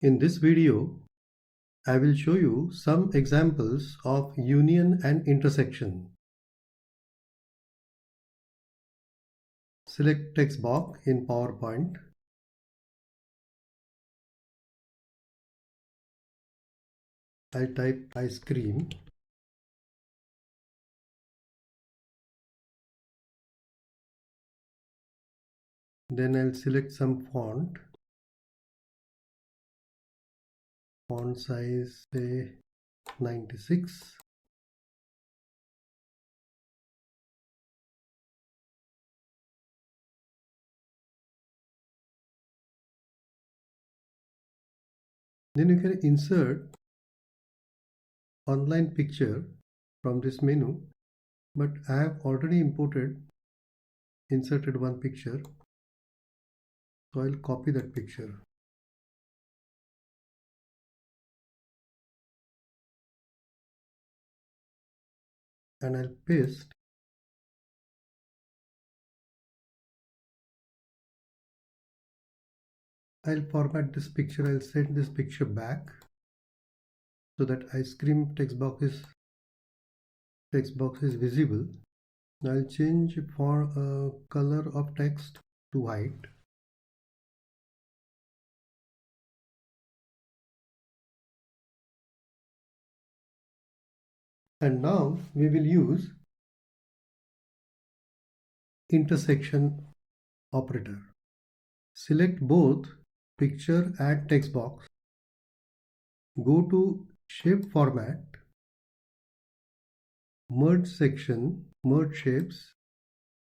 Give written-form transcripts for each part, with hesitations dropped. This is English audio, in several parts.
In this video, I will show you some examples of union and intersection. Select text box in PowerPoint. I type ice cream. Then I'll select some font. Font size say 96. Then you can insert online picture from this menu, but I have already inserted one picture, so I'll copy that picture. And I'll paste. I'll format this picture. I'll send this picture back so that ice cream text box is visible. I'll change for color of text to white. And now we will use intersection operator. Select both picture and text box. Go to shape format, merge section, merge shapes,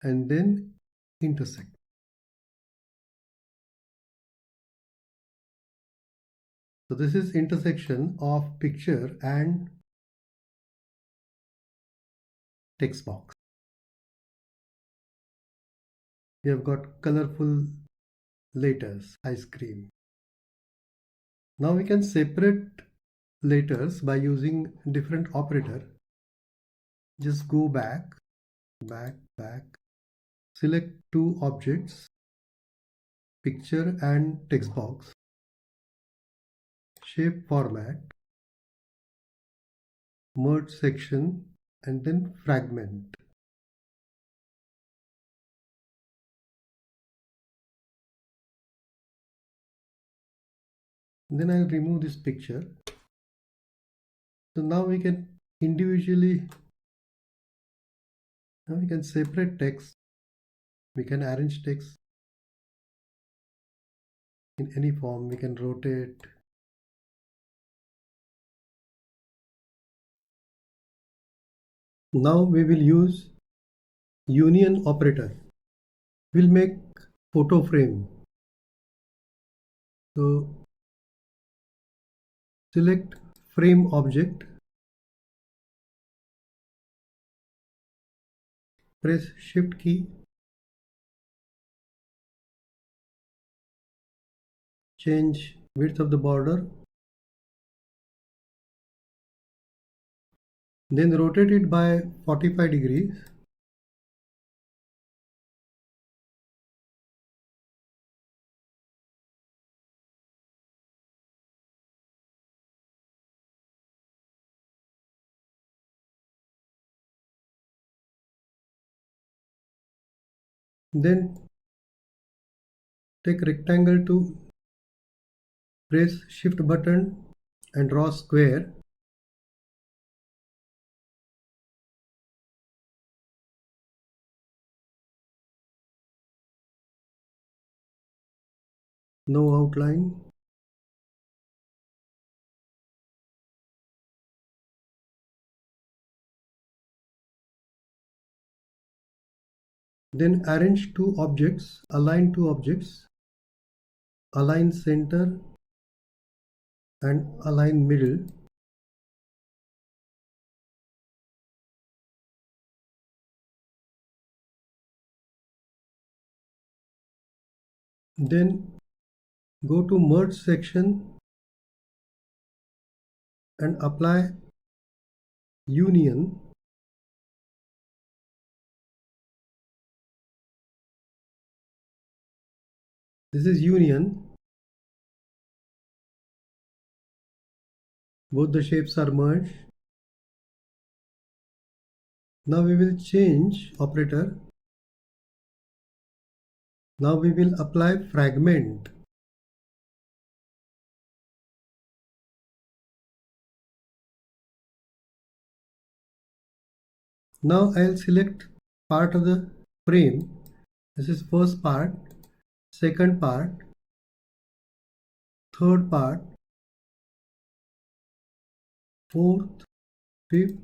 and then intersect. So this is intersection of picture and text box. We have got colorful letters, ice cream. Now we can separate letters by using different operator. Just go back, select two objects, picture and text box, shape format, merge section, and then fragment. Then I'll remove this picture. So now we can separate text. We can arrange text in any form. We can rotate. Now we will use union operator. We'll make photo frame. So select frame object, press shift key, change width of the border, then rotate it by 45 degrees. Then take rectangle to press shift button and draw square. No outline. Then arrange two objects, align two objects, align center and align middle. Then go to merge section and apply union. This is union. Both the shapes are merged. Now we will change operator. Now we will apply fragment. Now I'll select part of the frame. This is first part, second part, third part, fourth, fifth,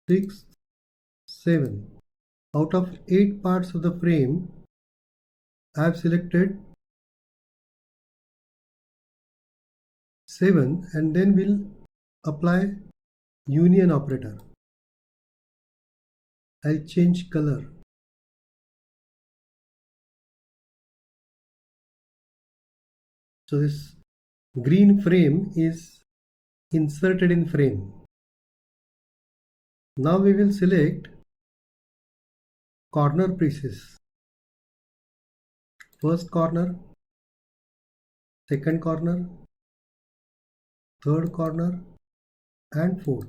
sixth, seventh. Out of 8 parts of the frame, I have selected 7 and then we'll apply union operator. I'll change color. So this green frame is inserted in frame. Now we will select corner pieces. First corner, second corner, third corner and fourth.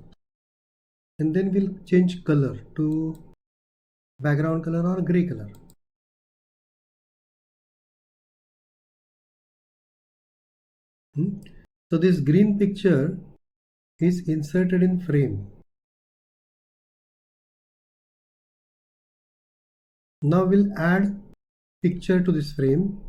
And then we'll change color to background color or gray color. So this green picture is inserted in frame. Now we'll add picture to this frame.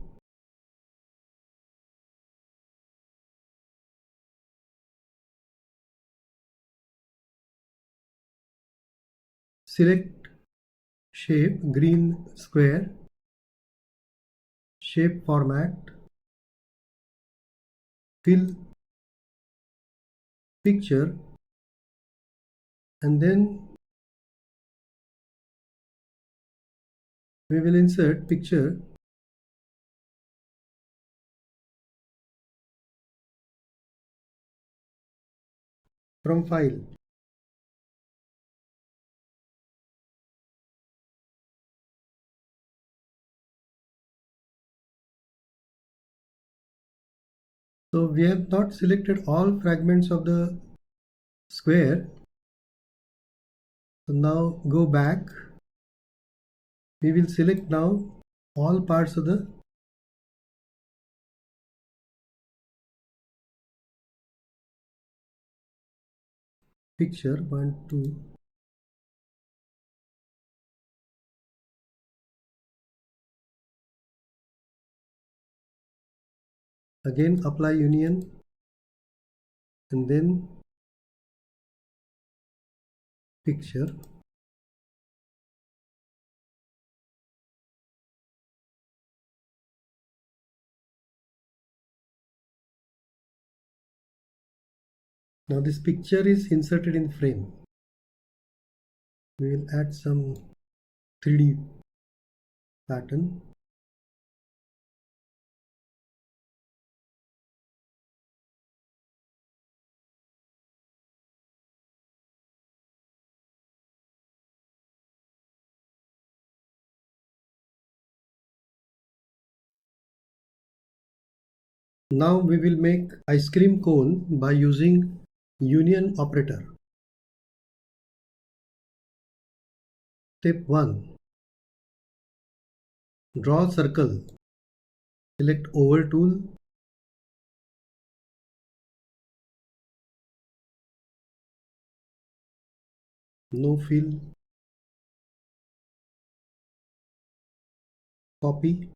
Select shape, green square, shape format, fill picture, and then we will insert picture. From file. So we have not selected all fragments of the square. So now go back. We will select now all parts of the picture. 1, 2. Again apply union and then picture. Now this picture is inserted in frame. We will add some 3D pattern. Now we will make ice cream cone by using union operator. Step 1. Draw circle. Select oval tool. No fill. Copy.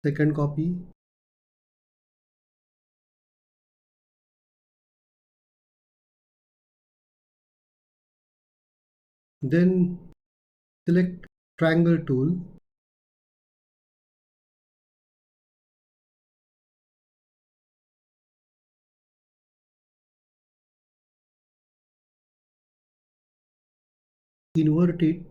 Second copy. Then select triangle tool. Invert it.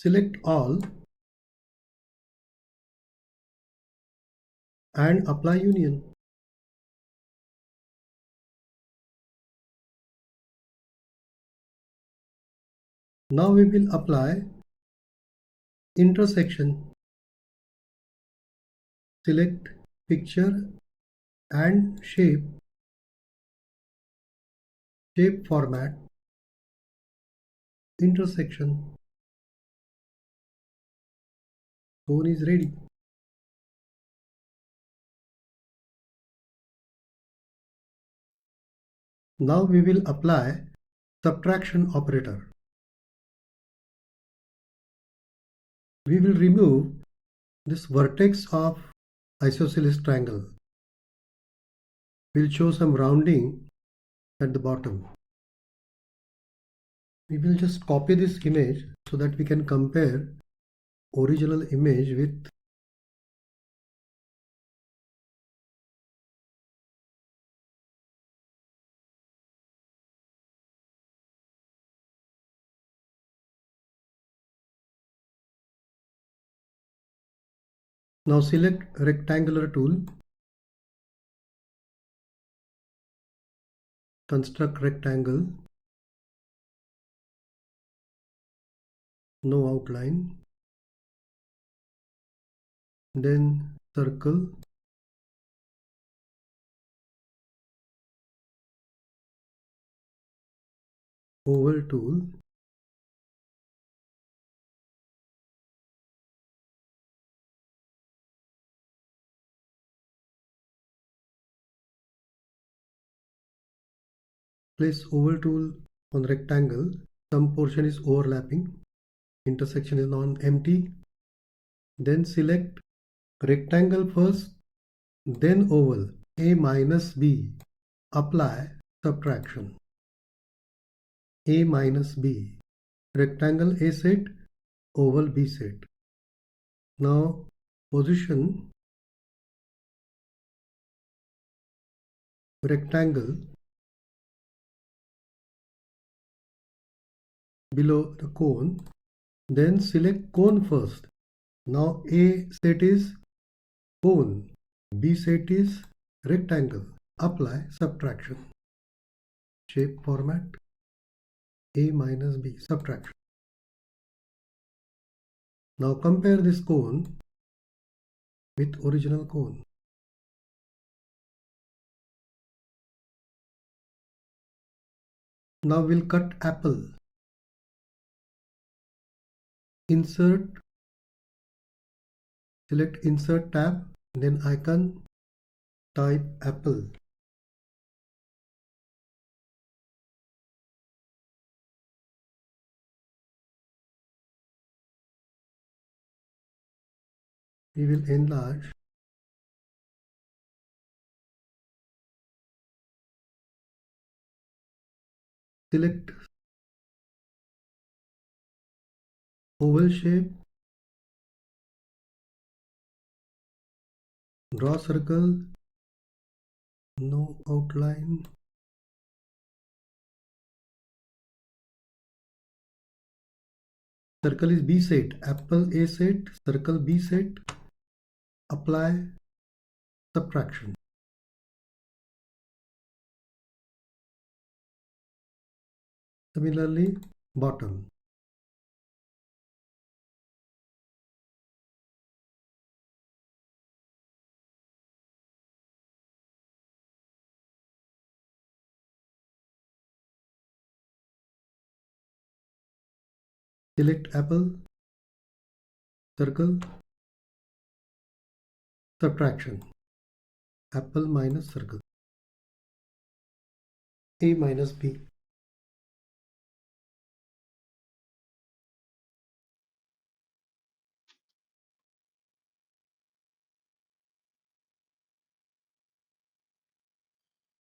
Select all and apply union. Now we will apply intersection. Select picture and shape format, intersection. Cone is ready. Now we will apply subtraction operator. We will remove this vertex of isosceles triangle. We'll show some rounding at the bottom. We will just copy this image so that we can compare original image with Now select rectangular tool, construct rectangle, no outline, then circle, oval tool, place oval tool on rectangle. Some portion is overlapping, intersection is non-empty. Then select rectangle first, then oval, A minus B. Apply subtraction. A minus B. Rectangle A set, oval B set. Now position rectangle below the cone, then select cone first. Now A set is cone, B set is rectangle. Apply subtraction. Shape format, A minus B, subtraction. Now compare this cone with original cone. Now we'll cut apple. Insert, select insert tab, then icon, type apple. We will enlarge. Select oval shape, draw circle, no outline. Circle is B set, apple A set, circle B set. Apply subtraction. Similarly, bottom. Select apple, circle, subtraction. Apple minus circle. A minus B.